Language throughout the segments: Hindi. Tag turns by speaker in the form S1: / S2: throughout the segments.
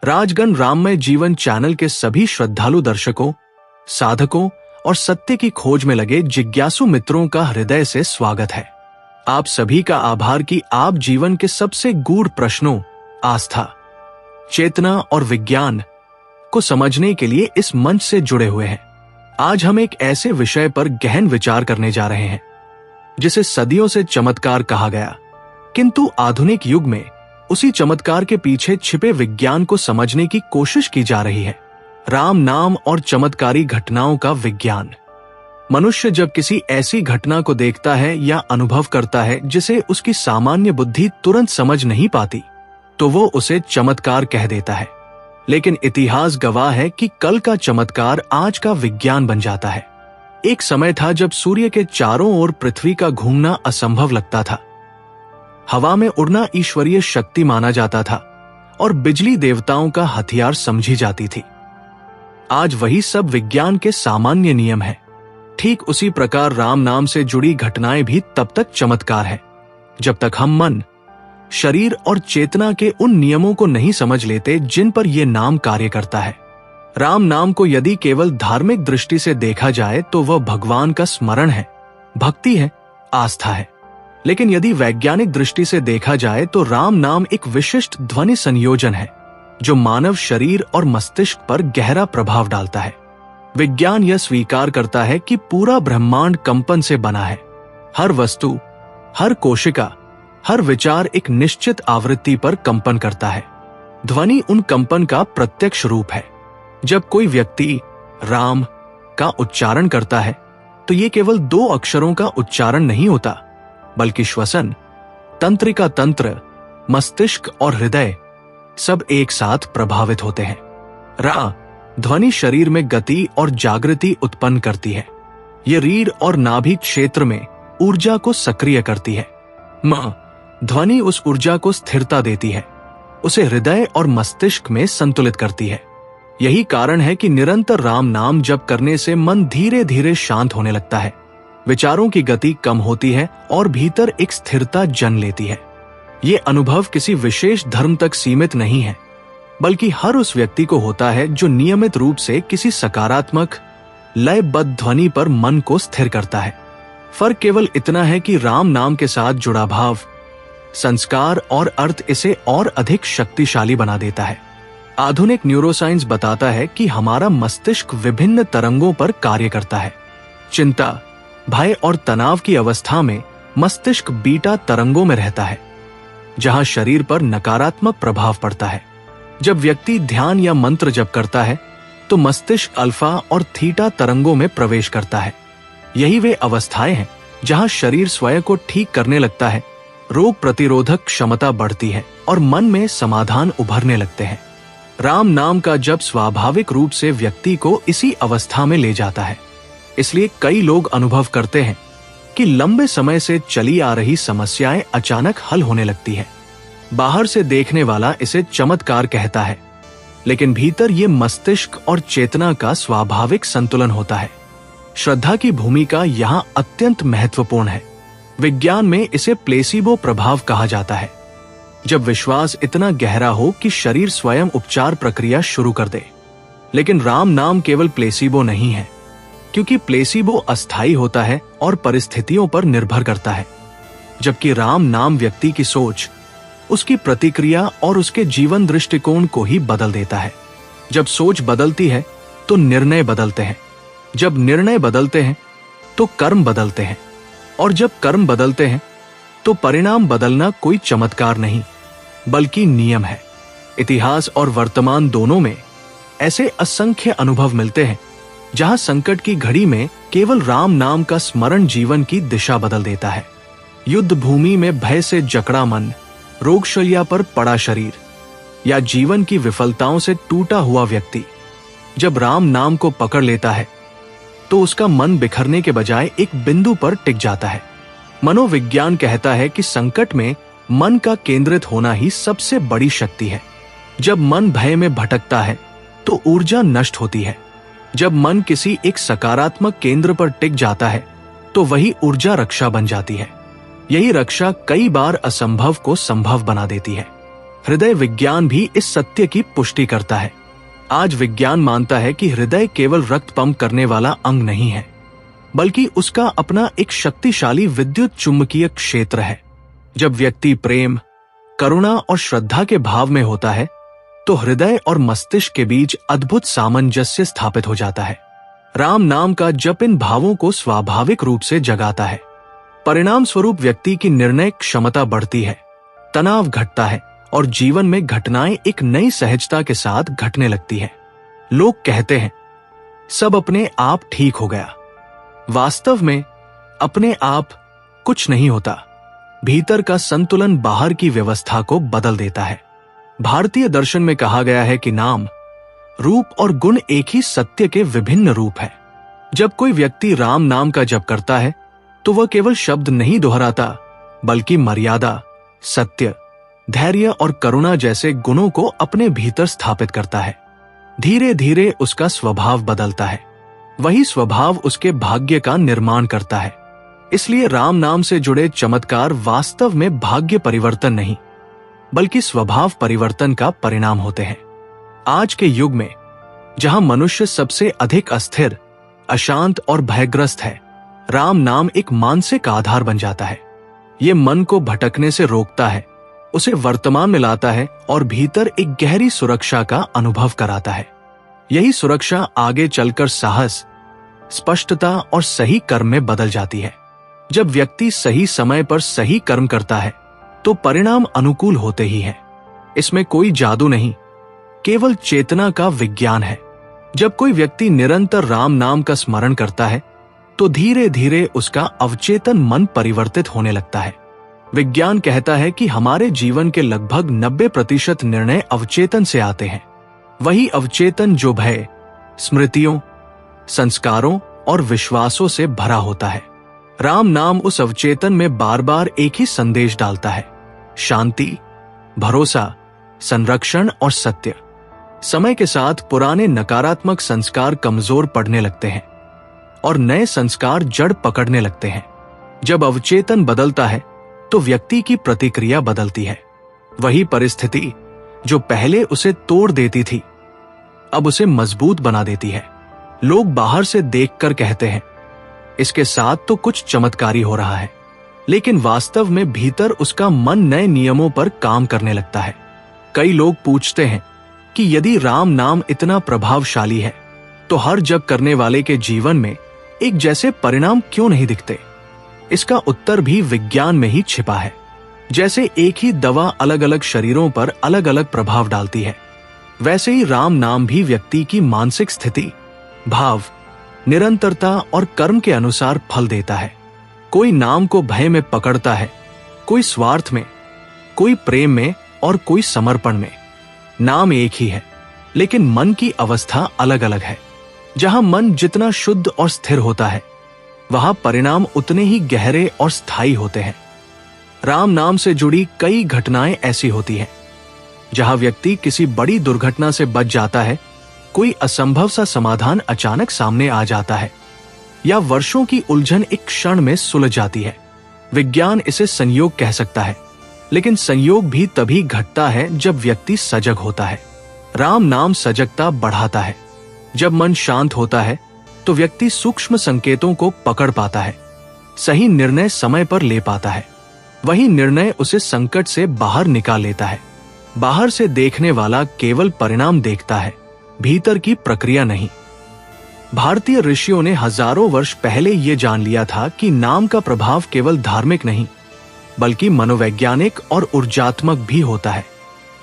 S1: राजगण राममय जीवन चैनल के सभी श्रद्धालु दर्शकों, साधकों और सत्य की खोज में लगे जिज्ञासु मित्रों का हृदय से स्वागत है। आप सभी का आभार कि आप जीवन के सबसे गूढ़ प्रश्नों, आस्था, चेतना और विज्ञान को समझने के लिए इस मंच से जुड़े हुए हैं। आज हम एक ऐसे विषय पर गहन विचार करने जा रहे हैं जिसे सदियों से चमत्कार कहा गया, किंतु आधुनिक युग में उसी चमत्कार के पीछे छिपे विज्ञान को समझने की कोशिश की जा रही है। राम नाम और चमत्कारी घटनाओं का विज्ञान। मनुष्य जब किसी ऐसी घटना को देखता है या अनुभव करता है जिसे उसकी सामान्य बुद्धि तुरंत समझ नहीं पाती, तो वो उसे चमत्कार कह देता है। लेकिन इतिहास गवाह है कि कल का चमत्कार आज का विज्ञान बन जाता है। एक समय था जब सूर्य के चारों ओर पृथ्वी का घूमना असंभव लगता था। हवा में उड़ना ईश्वरीय शक्ति माना जाता था और बिजली देवताओं का हथियार समझी जाती थी। आज वही सब विज्ञान के सामान्य नियम है। ठीक उसी प्रकार राम नाम से जुड़ी घटनाएं भी तब तक चमत्कार है जब तक हम मन, शरीर और चेतना के उन नियमों को नहीं समझ लेते जिन पर यह नाम कार्य करता है। राम नाम को यदि केवल धार्मिक दृष्टि से देखा जाए तो वह भगवान का स्मरण है, भक्ति है, आस्था है। लेकिन यदि वैज्ञानिक दृष्टि से देखा जाए तो राम नाम एक विशिष्ट ध्वनि संयोजन है जो मानव शरीर और मस्तिष्क पर गहरा प्रभाव डालता है। विज्ञान यह स्वीकार करता है कि पूरा ब्रह्मांड कंपन से बना है। हर वस्तु, हर कोशिका, हर विचार एक निश्चित आवृत्ति पर कंपन करता है। ध्वनि उन कंपन का प्रत्यक्ष रूप है। जब कोई व्यक्ति राम का उच्चारण करता है तो ये केवल दो अक्षरों का उच्चारण नहीं होता, बल्कि श्वसन, तंत्रिका तंत्र, मस्तिष्क और हृदय सब एक साथ प्रभावित होते हैं। रा ध्वनि शरीर में गति और जागृति उत्पन्न करती है। यह रीढ़ और नाभि क्षेत्र में ऊर्जा को सक्रिय करती है। म ध्वनि उस ऊर्जा को स्थिरता देती है, उसे हृदय और मस्तिष्क में संतुलित करती है। यही कारण है कि निरंतर राम नाम जप करने से मन धीरे धीरे शांत होने लगता है, विचारों की गति कम होती है और भीतर एक स्थिरता जन्म लेती है। ये अनुभव किसी विशेष धर्म तक सीमित नहीं है, बल्कि हर उस व्यक्ति को होता है जो नियमित रूप से किसी सकारात्मक, लयबद्ध ध्वनि पर मन को स्थिर करता है। फर्क केवल इतना है कि राम नाम के साथ जुड़ा भाव, संस्कार और अर्थ इसे और अधिक शक्तिशाली बना देता है। आधुनिक न्यूरोसाइंस बताता है कि हमारा मस्तिष्क विभिन्न तरंगों पर कार्य करता है। चिंता, भय और तनाव की अवस्था में मस्तिष्क बीटा तरंगों में रहता है, जहां शरीर पर नकारात्मक प्रभाव पड़ता है। जब व्यक्ति ध्यान या मंत्र जप करता है तो मस्तिष्क अल्फा और थीटा तरंगों में प्रवेश करता है। यही वे अवस्थाएं हैं जहां शरीर स्वयं को ठीक करने लगता है, रोग प्रतिरोधक क्षमता बढ़ती है और मन में समाधान उभरने लगते हैं। राम नाम का जप स्वाभाविक रूप से व्यक्ति को इसी अवस्था में ले जाता है। इसलिए कई लोग अनुभव करते हैं कि लंबे समय से चली आ रही समस्याएं अचानक हल होने लगती है। बाहर से देखने वाला इसे चमत्कार कहता है, लेकिन भीतर ये मस्तिष्क और चेतना का स्वाभाविक संतुलन होता है। श्रद्धा की भूमिका यहाँ अत्यंत महत्वपूर्ण है। विज्ञान में इसे प्लेसिबो प्रभाव कहा जाता है। जब विश्वास इतना गहरा हो कि शरीर स्वयं उपचार प्रक्रिया शुरू कर दे। लेकिन राम नाम केवल प्लेसिबो नहीं है, क्योंकि प्लेसिबो अस्थायी होता है और परिस्थितियों पर निर्भर करता है, जबकि राम नाम व्यक्ति की सोच, उसकी प्रतिक्रिया और उसके जीवन दृष्टिकोण को ही बदल देता है। जब सोच बदलती है तो निर्णय बदलते हैं, जब निर्णय बदलते हैं तो कर्म बदलते हैं, और जब कर्म बदलते हैं तो परिणाम बदलना कोई चमत्कार नहीं, बल्कि नियम है। इतिहास और वर्तमान दोनों में ऐसे असंख्य अनुभव मिलते हैं जहां संकट की घड़ी में केवल राम नाम का स्मरण जीवन की दिशा बदल देता है। युद्ध भूमि में भय से जकड़ा मन, रोगशैया पर पड़ा शरीर या जीवन की विफलताओं से टूटा हुआ व्यक्ति जब राम नाम को पकड़ लेता है तो उसका मन बिखरने के बजाय एक बिंदु पर टिक जाता है। मनोविज्ञान कहता है कि संकट में मन का केंद्रित होना ही सबसे बड़ी शक्ति है। जब मन भय में भटकता है तो ऊर्जा नष्ट होती है। जब मन किसी एक सकारात्मक केंद्र पर टिक जाता है तो वही ऊर्जा रक्षा बन जाती है। यही रक्षा कई बार असंभव को संभव बना देती है। हृदय विज्ञान भी इस सत्य की पुष्टि करता है। आज विज्ञान मानता है कि हृदय केवल रक्त पंप करने वाला अंग नहीं है, बल्कि उसका अपना एक शक्तिशाली विद्युत चुंबकीय क्षेत्र है। जब व्यक्ति प्रेम, करुणा और श्रद्धा के भाव में होता है, तो हृदय और मस्तिष्क के बीच अद्भुत सामंजस्य स्थापित हो जाता है। राम नाम का जप इन भावों को स्वाभाविक रूप से जगाता है। परिणाम स्वरूप व्यक्ति की निर्णय क्षमता बढ़ती है, तनाव घटता है और जीवन में घटनाएं एक नई सहजता के साथ घटने लगती है। लोग कहते हैं सब अपने आप ठीक हो गया। वास्तव में अपने आप कुछ नहीं होता। भीतर का संतुलन बाहर की व्यवस्था को बदल देता है। भारतीय दर्शन में कहा गया है कि नाम, रूप और गुण एक ही सत्य के विभिन्न रूप है। जब कोई व्यक्ति राम नाम का जप करता है तो वह केवल शब्द नहीं दोहराता, बल्कि मर्यादा, सत्य, धैर्य और करुणा जैसे गुणों को अपने भीतर स्थापित करता है। धीरे धीरे उसका स्वभाव बदलता है। वही स्वभाव उसके भाग्य का निर्माण करता है। इसलिए राम नाम से जुड़े चमत्कार वास्तव में भाग्य परिवर्तन नहीं, बल्कि स्वभाव परिवर्तन का परिणाम होते हैं। आज के युग में जहां मनुष्य सबसे अधिक अस्थिर, अशांत और भयग्रस्त है, राम नाम एक मानसिक आधार बन जाता है। ये मन को भटकने से रोकता है, उसे वर्तमान में लाता है और भीतर एक गहरी सुरक्षा का अनुभव कराता है। यही सुरक्षा आगे चलकर साहस, स्पष्टता और सही कर्म में बदल जाती है। जब व्यक्ति सही समय पर सही कर्म करता है तो परिणाम अनुकूल होते ही हैं। इसमें कोई जादू नहीं, केवल चेतना का विज्ञान है। जब कोई व्यक्ति निरंतर राम नाम का स्मरण करता है तो धीरे धीरे उसका अवचेतन मन परिवर्तित होने लगता है। विज्ञान कहता है कि हमारे जीवन के लगभग 90% निर्णय अवचेतन से आते हैं। वही अवचेतन जो भय, स्मृतियों, संस्कारों और विश्वासों से भरा होता है। राम नाम उस अवचेतन में बार बार एक ही संदेश डालता है: शांति, भरोसा, संरक्षण और सत्य। समय के साथ पुराने नकारात्मक संस्कार कमजोर पड़ने लगते हैं और नए संस्कार जड़ पकड़ने लगते हैं। जब अवचेतन बदलता है तो व्यक्ति की प्रतिक्रिया बदलती है। वही परिस्थिति जो पहले उसे तोड़ देती थी, अब उसे मजबूत बना देती है। लोग बाहर से देखकर कहते हैं इसके साथ तो कुछ चमत्कारी हो रहा है, लेकिन वास्तव में भीतर उसका मन नए नियमों पर काम करने लगता है। कई लोग पूछते हैं कि यदि राम नाम इतना प्रभावशाली है तो हर जप करने वाले के जीवन में एक जैसे परिणाम क्यों नहीं दिखते? इसका उत्तर भी विज्ञान में ही छिपा है। जैसे एक ही दवा अलग अलग शरीरों पर अलग अलग प्रभाव डालती है, वैसे ही राम नाम भी व्यक्ति की मानसिक स्थिति, भाव, निरंतरता और कर्म के अनुसार फल देता है। कोई नाम को भय में पकड़ता है, कोई स्वार्थ में, कोई प्रेम में और कोई समर्पण में। नाम एक ही है, लेकिन मन की अवस्था अलग अलग है। जहां मन जितना शुद्ध और स्थिर होता है, वहां परिणाम उतने ही गहरे और स्थायी होते हैं। राम नाम से जुड़ी कई घटनाएं ऐसी होती हैं जहां व्यक्ति किसी बड़ी दुर्घटना से बच जाता है, कोई असंभव सा समाधान अचानक सामने आ जाता है, या वर्षों की उलझन एक क्षण में सुलझ जाती है। विज्ञान इसे संयोग कह सकता है, लेकिन संयोग भी तभी घटता है जब व्यक्ति सजग होता है। राम नाम सजगता बढ़ाता है। जब मन शांत होता है तो व्यक्ति सूक्ष्म संकेतों को पकड़ पाता है, सही निर्णय समय पर ले पाता है। वही निर्णय उसे संकट से बाहर निकाल लेता है। बाहर से देखने वाला केवल परिणाम देखता है, भीतर की प्रक्रिया नहीं। भारतीय ऋषियों ने हजारों वर्ष पहले ये जान लिया था कि नाम का प्रभाव केवल धार्मिक नहीं, बल्कि मनोवैज्ञानिक और ऊर्जात्मक भी होता है।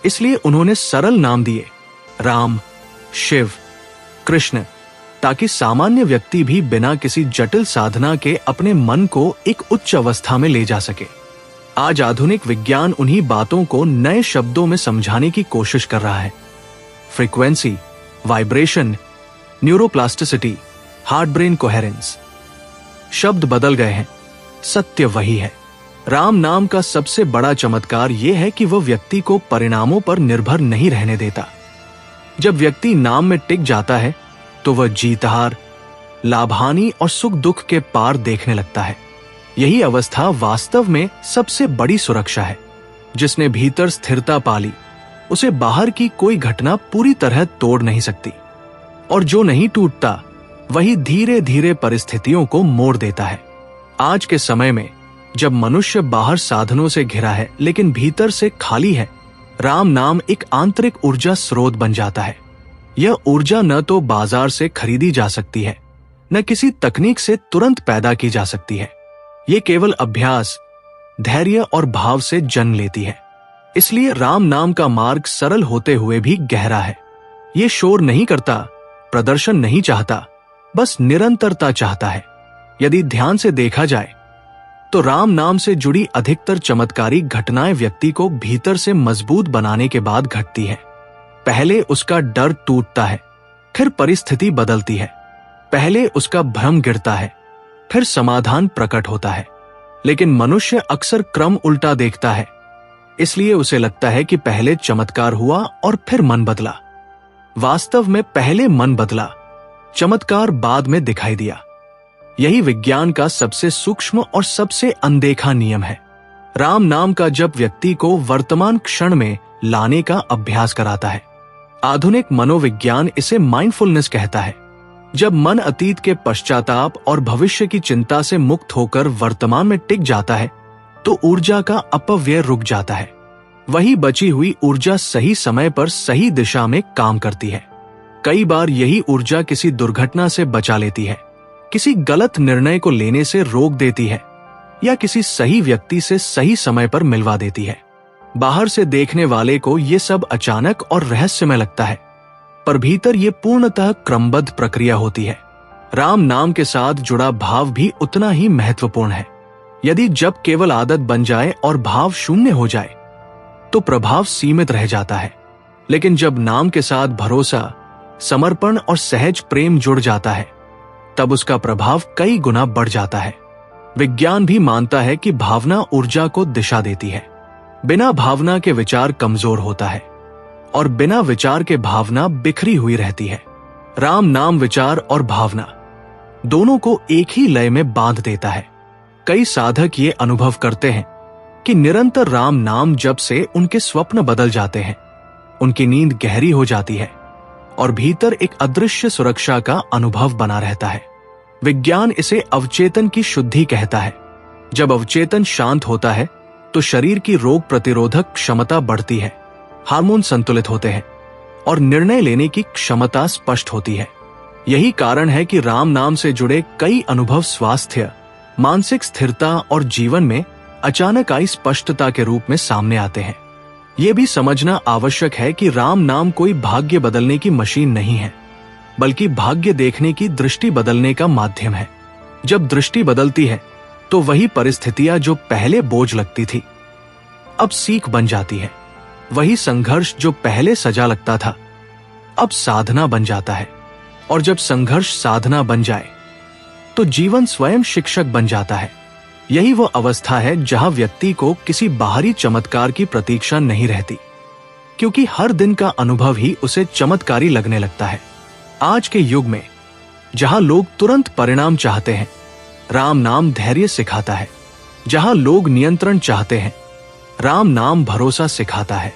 S1: इसलिए उन्होंने सरल नाम दिए, राम, शिव, कृष्ण, ताकि सामान्य व्यक्ति भी बिना किसी जटिल साधना के अपने मन को एक उच्च अवस्था में ले जा सके। आज आधुनिक विज्ञान उन्हीं बातों को नए शब्दों में समझाने की कोशिश कर रहा है। Frequency, vibration, neuroplasticity, heart brain coherence. शब्द बदल गए हैं, सत्य वही है। राम नाम का सबसे बड़ा चमत्कार यह है कि वह व्यक्ति को परिणामों पर निर्भर नहीं रहने देता। जब व्यक्ति नाम में टिक जाता है तो वह जीत हार, लाभहानि और सुख दुख के पार देखने लगता है। यही अवस्था वास्तव में सबसे बड़ी सुरक्षा है। जिसने भीतर स्थिरता पाली, उसे बाहर की कोई घटना पूरी तरह तोड़ नहीं सकती, और जो नहीं टूटता वही धीरे धीरे परिस्थितियों को मोड़ देता है। आज के समय में जब मनुष्य बाहर साधनों से घिरा है लेकिन भीतर से खाली है, राम नाम एक आंतरिक ऊर्जा स्रोत बन जाता है। यह ऊर्जा न तो बाजार से खरीदी जा सकती है, न किसी तकनीक से तुरंत पैदा की जा सकती है। ये केवल अभ्यास, धैर्य और भाव से जन्म लेती है। इसलिए राम नाम का मार्ग सरल होते हुए भी गहरा है। ये शोर नहीं करता, प्रदर्शन नहीं चाहता, बस निरंतरता चाहता है। यदि ध्यान से देखा जाए तो राम नाम से जुड़ी अधिकतर चमत्कारी घटनाएं व्यक्ति को भीतर से मजबूत बनाने के बाद घटती है। पहले उसका डर टूटता है, फिर परिस्थिति बदलती है। पहले उसका भ्रम गिरता है, फिर समाधान प्रकट होता है। लेकिन मनुष्य अक्सर क्रम उल्टा देखता है, इसलिए उसे लगता है कि पहले चमत्कार हुआ और फिर मन बदला। वास्तव में पहले मन बदला, चमत्कार बाद में दिखाई दिया। यही विज्ञान का सबसे सूक्ष्म और सबसे अनदेखा नियम है। राम नाम का जब व्यक्ति को वर्तमान क्षण में लाने का अभ्यास कराता है। आधुनिक मनोविज्ञान इसे माइंडफुलनेस कहता है। जब मन अतीत के पश्चाताप और भविष्य की चिंता से मुक्त होकर वर्तमान में टिक जाता है तो ऊर्जा का अपव्यय रुक जाता है। वही बची हुई ऊर्जा सही समय पर सही दिशा में काम करती है। कई बार यही ऊर्जा किसी दुर्घटना से बचा लेती है, किसी गलत निर्णय को लेने से रोक देती है, या किसी सही व्यक्ति से सही समय पर मिलवा देती है। बाहर से देखने वाले को ये सब अचानक और रहस्यमय लगता है, पर भीतर ये पूर्णतः क्रमबद्ध प्रक्रिया होती है। राम नाम के साथ जुड़ा भाव भी उतना ही महत्वपूर्ण है। यदि जब केवल आदत बन जाए और भाव शून्य हो जाए तो प्रभाव सीमित रह जाता है। लेकिन जब नाम के साथ भरोसा, समर्पण और सहज प्रेम जुड़ जाता है तब उसका प्रभाव कई गुना बढ़ जाता है। विज्ञान भी मानता है कि भावना ऊर्जा को दिशा देती है। बिना भावना के विचार कमजोर होता है और बिना विचार के भावना बिखरी हुई रहती है। राम नाम विचार और भावना दोनों को एक ही लय में बांध देता है। कई साधक ये अनुभव करते हैं कि निरंतर राम नाम जप से उनके स्वप्न बदल जाते हैं, उनकी नींद गहरी हो जाती है और भीतर एक अदृश्य सुरक्षा का अनुभव बना रहता है। विज्ञान इसे अवचेतन की शुद्धि कहता है। जब अवचेतन शांत होता है तो शरीर की रोग प्रतिरोधक क्षमता बढ़ती है, हार्मोन संतुलित होते हैं और निर्णय लेने की क्षमता स्पष्ट होती है। यही कारण है कि राम नाम से जुड़े कई अनुभव स्वास्थ्य, मानसिक स्थिरता और जीवन में अचानक आई स्पष्टता के रूप में सामने आते हैं। यह भी समझना आवश्यक है कि राम नाम कोई भाग्य बदलने की मशीन नहीं है, बल्कि भाग्य देखने की दृष्टि बदलने का माध्यम है। जब दृष्टि बदलती है तो वही परिस्थितियां जो पहले बोझ लगती थी अब सीख बन जाती है। वही संघर्ष जो पहले सजा लगता था अब साधना बन जाता है, और जब संघर्ष साधना बन जाए तो जीवन स्वयं शिक्षक बन जाता है। यही वो अवस्था है जहां व्यक्ति को किसी बाहरी चमत्कार की प्रतीक्षा नहीं रहती, क्योंकि हर दिन का अनुभव ही उसे चमत्कारी लगने लगता है। आज के युग में जहां लोग तुरंत परिणाम चाहते हैं, राम नाम धैर्य सिखाता है। जहां लोग नियंत्रण चाहते हैं, राम नाम भरोसा सिखाता है।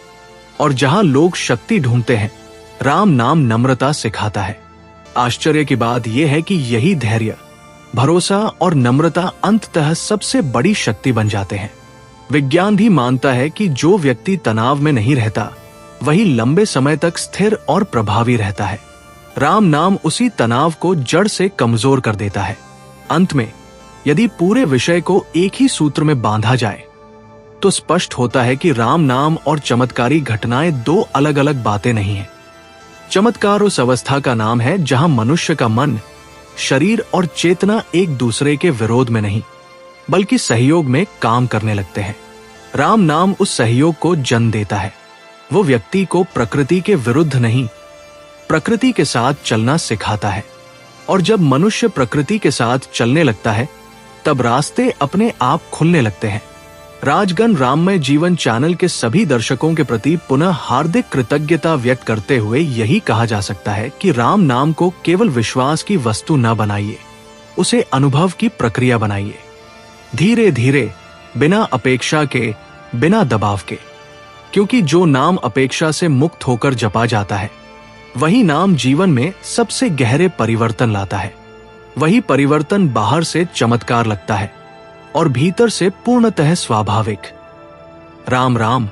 S1: और जहां लोग शक्ति ढूंढते हैं, राम नाम नम्रता सिखाता है। आश्चर्य की बात यह है कि यही धैर्य, भरोसा और नम्रता अंततः सबसे बड़ी शक्ति बन जाते हैं। विज्ञान भी मानता है कि जो व्यक्ति तनाव में नहीं रहता वही लंबे समय तक स्थिर और प्रभावी रहता है। राम नाम उसी तनाव को जड़ से कमजोर कर देता है। अंत में यदि पूरे विषय को एक ही सूत्र में बांधा जाए तो स्पष्ट होता है कि राम नाम और चमत्कारी घटनाएं दो अलग अलग बातें नहीं हैं। चमत्कार उस अवस्था का नाम है जहां मनुष्य का मन, शरीर और चेतना एक दूसरे के विरोध में नहीं बल्कि सहयोग में काम करने लगते हैं। राम नाम उस सहयोग को जन्म देता है। वो व्यक्ति को प्रकृति के विरुद्ध नहीं, प्रकृति के साथ चलना सिखाता है। और जब मनुष्य प्रकृति के साथ चलने लगता है तब रास्ते अपने आप खुलने लगते हैं। राजगण राममय जीवन चैनल के सभी दर्शकों के प्रति पुनः हार्दिक कृतज्ञता व्यक्त करते हुए यही कहा जा सकता है कि राम नाम को केवल विश्वास की वस्तु न बनाइए, उसे अनुभव की प्रक्रिया बनाइए। धीरे धीरे, बिना अपेक्षा के, बिना दबाव के। क्योंकि जो नाम अपेक्षा से मुक्त होकर जपा जाता है, वही नाम जीवन में सबसे गहरे परिवर्तन लाता है। वही परिवर्तन बाहर से चमत्कार लगता है और भीतर से पूर्णतः स्वाभाविक। राम राम।